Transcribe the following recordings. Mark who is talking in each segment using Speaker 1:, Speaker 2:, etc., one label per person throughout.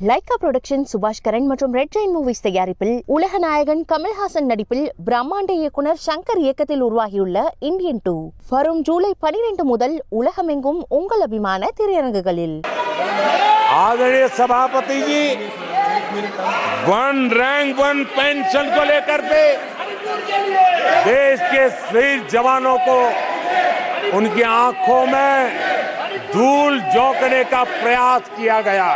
Speaker 1: Lyca production சுபாஷ் கரன் மற்றும் red Jain movies தயாரிப்பில் உலக நாயகன் கமல்ஹாசன் நடிப்பில் பிரம்மாண்ட இயக்குனர் சங்கர் இயக்கத்தில் உருவாகியுள்ள இந்தியன் 2 வரும் ஜூலை 12 முதல் உலகமெங்கும் உங்கள் அபிமான திரையரங்குகளில்।
Speaker 2: आदरणीय सभापति जी, वन रैंक वन पेंशन को लेकर के देश के शहीद जवानों को उनकी आंखों में धूल झोंकने का प्रयास किया गया।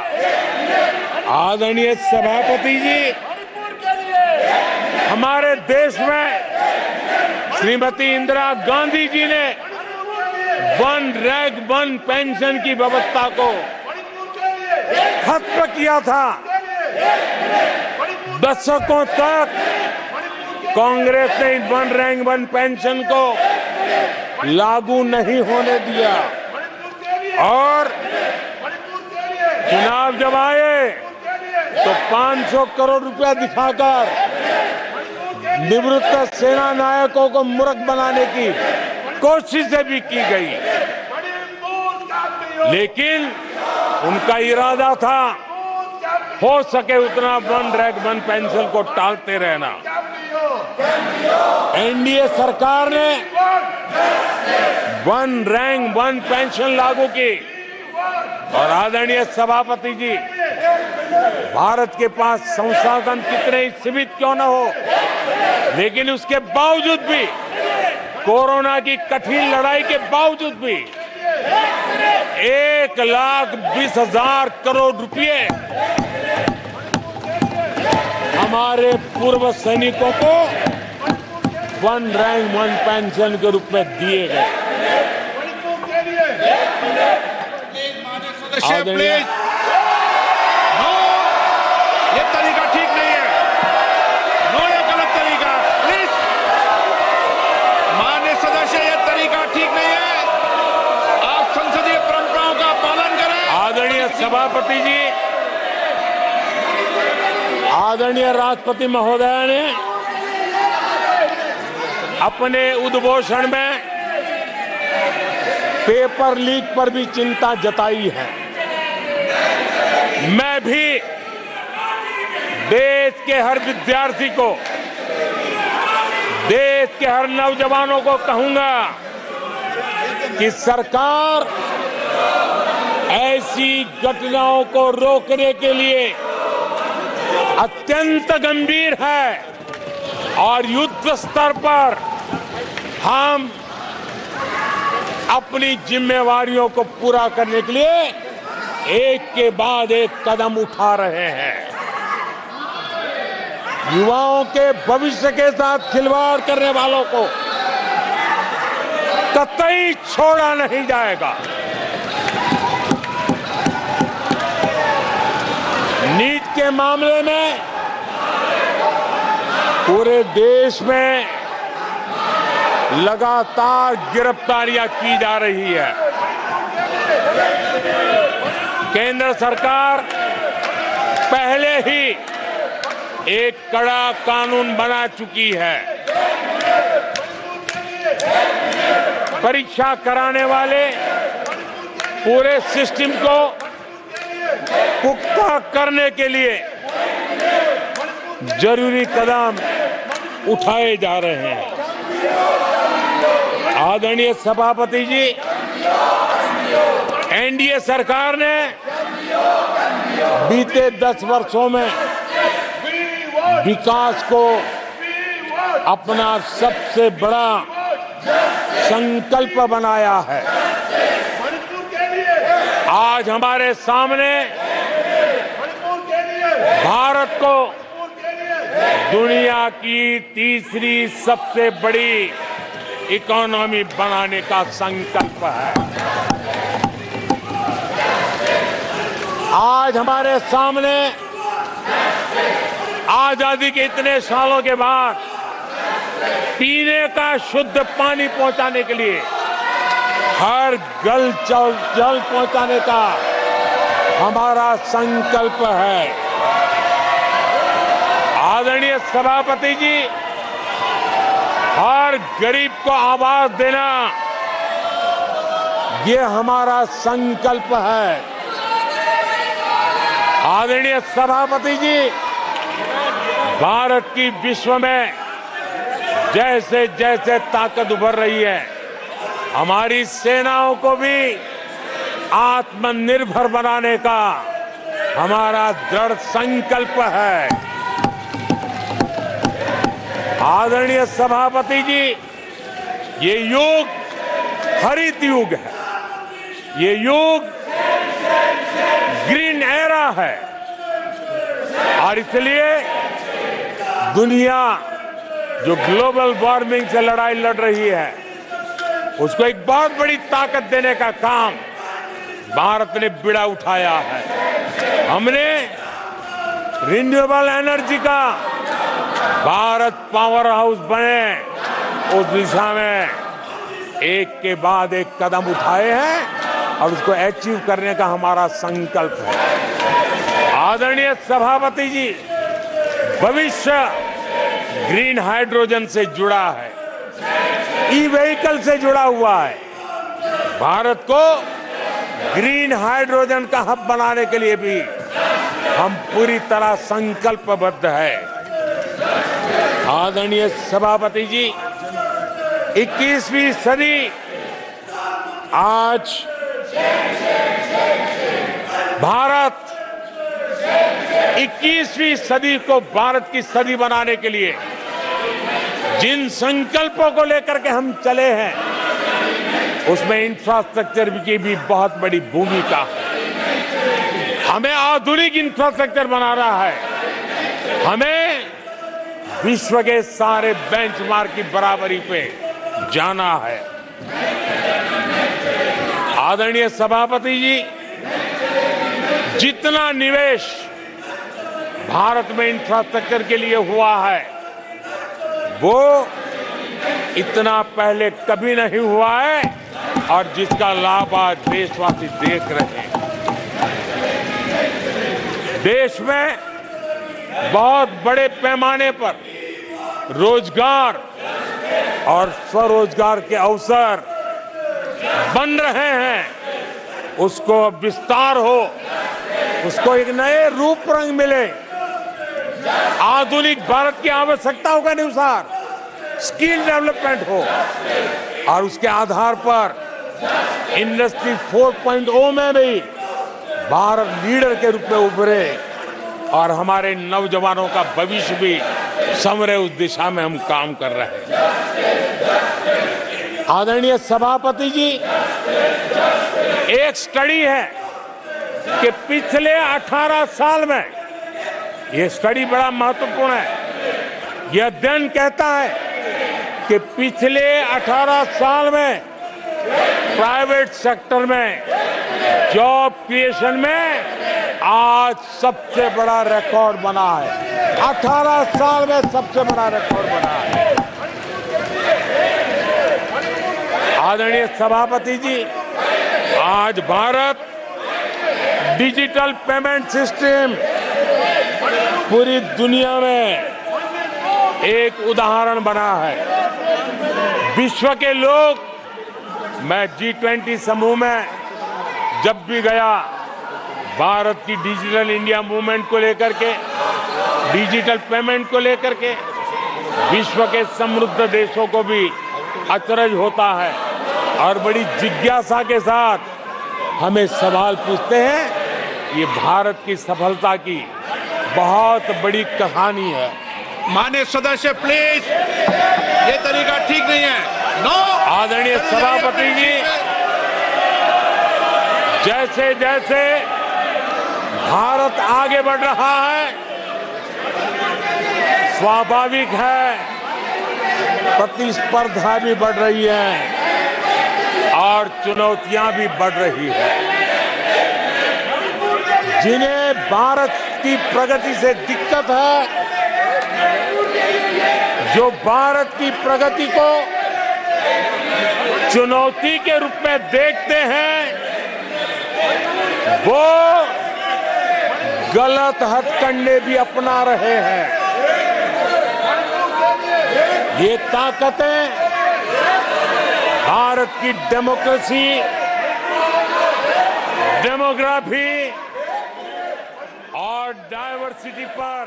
Speaker 2: आदरणीय सभापति जी, हमारे देश में श्रीमती इंदिरा गांधी जी ने वन रैंक वन पेंशन की व्यवस्था को खत्म किया था। दशकों तक कांग्रेस ने वन रैंक वन पेंशन को लागू नहीं होने दिया और चुनाव जब आए तो 500 करोड़ रुपया दिखाकर निवृत्त सेना नायकों को मूर्ख बनाने की कोशिशें भी की गई, लेकिन उनका इरादा था हो सके उतना वन रैंक वन पेंशन को टालते रहना। एनडीए सरकार ने वन रैंक वन पेंशन लागू की और आदरणीय सभापति जी, भारत के पास संसाधन कितने ही सीमित क्यों न हो, लेकिन उसके बावजूद भी कोरोना की कठिन लड़ाई के बावजूद भी 1,20,000 करोड़ रुपए हमारे पूर्व सैनिकों को वन रैंक वन पेंशन के रूप में दिए गए।
Speaker 3: प्लीज, नो, ये तरीका ठीक नहीं है। नो, ये गलत तरीका। प्लीज, माननीय सदस्य, ये तरीका ठीक नहीं है। आप संसदीय परंपराओं का पालन करें।
Speaker 2: आदरणीय सभापति जी, आदरणीय राष्ट्रपति महोदय ने अपने उद्घोषण में पेपर लीक पर भी चिंता जताई है। मैं भी देश के हर विद्यार्थी को, देश के हर नौजवानों को कहूंगा कि सरकार ऐसी घटनाओं को रोकने के लिए अत्यंत गंभीर है और युद्ध स्तर पर हम अपनी जिम्मेवारियों को पूरा करने के लिए एक के बाद एक कदम उठा रहे हैं। युवाओं के भविष्य के साथ खिलवाड़ करने वालों को कतई छोड़ा नहीं जाएगा। नीट के मामले में पूरे देश में लगातार गिरफ्तारियां की जा रही है। केंद्र सरकार पहले ही एक कड़ा कानून बना चुकी है। परीक्षा कराने वाले पूरे सिस्टम को पुख्ता करने के लिए जरूरी कदम उठाए जा रहे हैं। आदरणीय सभापति जी, एनडीए सरकार ने बीते 10 वर्षों में विकास को अपना सबसे बड़ा संकल्प बनाया है। आज हमारे सामने भारत को दुनिया की तीसरी सबसे बड़ी इकोनॉमी बनाने का संकल्प है। आज हमारे सामने आजादी के इतने सालों के बाद पीने का शुद्ध पानी पहुंचाने के लिए हर जल पहुंचाने का हमारा संकल्प है। आदरणीय सभापति जी, हर गरीब को आवास देना ये हमारा संकल्प है। आदरणीय सभापति जी, भारत की विश्व में जैसे जैसे ताकत उभर रही है, हमारी सेनाओं को भी आत्मनिर्भर बनाने का हमारा दृढ़ संकल्प है। आदरणीय सभापति जी, ये युग हरित युग है, ये युग ग्रीन एरा है और इसलिए दुनिया जो ग्लोबल वार्मिंग से लड़ाई लड़ रही है, उसको एक बहुत बड़ी ताकत देने का काम भारत ने बीड़ा उठाया है। हमने रिन्यूएबल एनर्जी का भारत पावर हाउस बने, उस दिशा में एक के बाद एक कदम उठाए हैं और उसको अचीव करने का हमारा संकल्प है। आदरणीय सभापति जी, भविष्य ग्रीन हाइड्रोजन से जुड़ा है, ई व्हीकल से जुड़ा हुआ है। भारत को ग्रीन हाइड्रोजन का हब बनाने के लिए भी हम पूरी तरह संकल्पबद्ध है। आदरणीय सभापति जी, 21वीं सदी आज भारत 21वीं सदी को भारत की सदी बनाने के लिए जिन संकल्पों को लेकर के हम चले हैं, उसमें इंफ्रास्ट्रक्चर की भी बहुत बड़ी भूमिका है। हमें आधुनिक इंफ्रास्ट्रक्चर बनाना है, हमें विश्व के सारे बेंचमार्क की बराबरी पे जाना है। आदरणीय सभापति जी, जितना निवेश भारत में इंफ्रास्ट्रक्चर के लिए हुआ है, वो इतना पहले कभी नहीं हुआ है और जिसका लाभ आज देशवासी देख रहे हैं। देश में बहुत बड़े पैमाने पर रोजगार और स्वरोजगार के अवसर बन रहे हैं, उसको विस्तार हो, उसको एक नए रूप रंग मिले, आधुनिक भारत की आवश्यकताओं के अनुसार स्किल डेवलपमेंट हो और उसके आधार पर इंडस्ट्री 4.0 में भी भारत लीडर के रूप में उभरे और हमारे नौजवानों का भविष्य भी संवरे, उस दिशा में हम काम कर रहे हैं। आदरणीय सभापति जी, एक स्टडी है कि पिछले 18 साल में, यह स्टडी बड़ा महत्वपूर्ण है, यह अध्ययन कहता है कि पिछले 18 साल में प्राइवेट सेक्टर में जॉब क्रिएशन में आज सबसे बड़ा रिकॉर्ड बना है। 18 साल में सबसे बड़ा रिकॉर्ड बना है। आदरणीय सभापति जी, आज भारत डिजिटल पेमेंट सिस्टम पूरी दुनिया में एक उदाहरण बना है। विश्व के लोग, मैं G20 समूह में जब भी गया, भारत की डिजिटल इंडिया मूवमेंट को लेकर के, डिजिटल पेमेंट को लेकर के विश्व के समृद्ध देशों को भी अचरज होता है और बड़ी जिज्ञासा के साथ हमें सवाल पूछते हैं। ये भारत की सफलता की बहुत बड़ी कहानी है।
Speaker 3: माननीय सदस्य प्लीज, ये तरीका ठीक नहीं है। नो।
Speaker 2: आदरणीय सभापति जी, जैसे जैसे भारत आगे बढ़ रहा है, स्वाभाविक है प्रतिस्पर्धा भी बढ़ रही है और चुनौतियां भी बढ़ रही है। जिन्हें भारत की प्रगति से दिक्कत है, जो भारत की प्रगति को चुनौती के रूप में देखते हैं, वो गलत हथकंडे भी अपना रहे हैं। ये ताकतें भारत की डेमोक्रेसी, डेमोग्राफी और डायवर्सिटी पर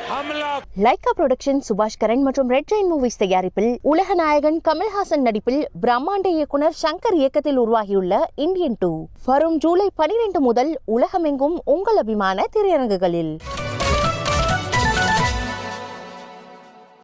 Speaker 2: हमला।
Speaker 1: லைகா புரொடக்ஷன் சுபாஷ் கரன் மற்றும் ரெட் ஜெயின் மூவிஸ் தயாரிப்பில் உலக நாயகன் கமல்ஹாசன் நடிப்பில் பிரம்மாண்ட இயக்குனர் சங்கர் இயக்கத்தில் உருவாகியுள்ள இந்தியன் 2 வரும் ஜூலை 12 முதல் உலகமெங்கும் உங்கள் அபிமான திரையரங்குகளில்.